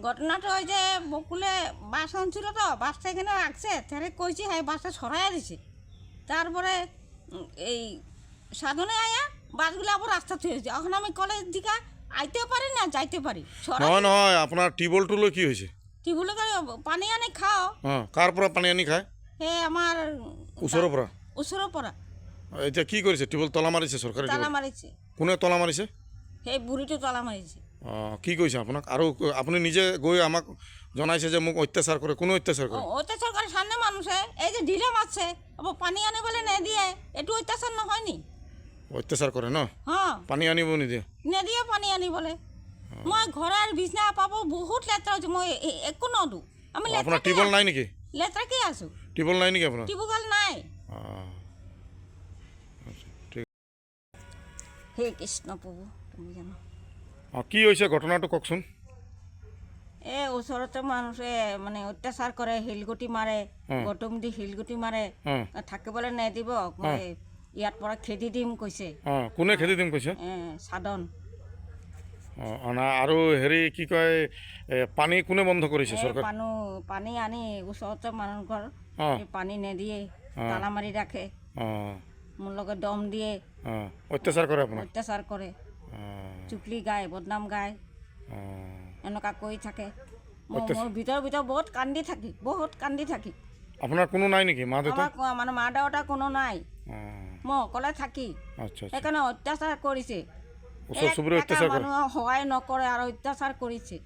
ঘটনাটা ওই যে বকুলে বাস আনছিল তো বাসটা এখানে রাখছে তারে কইছি হ্যাঁ বাসটা সরাইয়া দিছে তারপরে এই সাধনে আয়া বাসগুলো আবার রাস্তা থুয়েছে এখন আমি কলেজ দিকে আইতেও পারি না যাইতে পারি নহয় নহয় আপোনাৰ টিউবৱেলটো লৈ কি হৈছে? টিবুলে কৰে পানি আনি খাও অঁ কাৰ পৰা পানী আনি খায়? হে আমাৰ ওচৰৰ পৰা। ওচৰৰ পৰা এতিয়া কি কৰিছে? টিউবৱেল তলা মাৰিছে চৰকাৰে? তালা মাৰিছে কোনে তলা মাৰিছে? সেই বুড়িটো তালা মাৰিছে অঁ কি কৈছে আপোনাক? আৰু আপুনি নিজে গৈ আমাক জনাইছে যে মোক অত্যাচাৰ কৰে। কোনে অত্যাচাৰ কৰে? অত্যাচাৰ কৰে সামনে মানুষে এই যে ঢিলে মাৰছে আবাৰ পানি আনি বলে নে দিয়ে একটু অত্যাচাৰ না হয়নি অত্যাচাৰ কৰে ন? হ্যাঁ পানী আনিব নিদিয়ে? নে দিয়ে পানি আনি বলে মই ঘরের বিছনা পাবো বহুত লেতেরা হচ্ছে মই একো নদু আমি আপোনাৰ টিউবৱেল নাই নেকি? লেতেৰাকে আছো টিউবৱেল নাই নেকি আপোনাৰ? টিবুগাল নাই অঁ হে কৃষ্ণ প্ৰভু তুমি জানো অঁ কি হৈছে ঘটনাটো কওকচোন। ওচৰতে মানুহে মানে অত্যাচাৰ কৰে শিলগুটি মাৰে গটুম দি শিলগুটি মাৰে থাকিবলৈ নিদিব ইয়াত পৰা খেদি দিম কৈছে। অঁ কোনে খেদি দিম কৈছে? সাধন। অঁ আৰু হেৰি কি কয় পানী কোনে বন্ধ কৰিছে? চৰকাৰ পানী আনি ওচৰতে মানুহ ঘৰ পানী নিদিয়ে তালা মাৰি ৰাখে। অঁ মোৰ লগত দম দিয়ে অত্যাচাৰ কৰে আপোনাক? অত্যাচাৰ কৰে চুকলি গায় বদনাম গায় এনেকুৱা কৰি থাকে। মোৰ ভিতৰত বহুত কান্দি থাকি আপোনাৰ কোনো নাই নেকি? মা দেউতা মানে মা দেউতা কোনো নাই মই অকলে থাকি আচ্ছা সেইকাৰণে অত্যাচাৰ কৰিছে। ওচৰ চুবুৰীয়া অত্যাচাৰ কৰে? মানুহক সহায় নকৰে আৰু অত্যাচাৰ কৰিছে।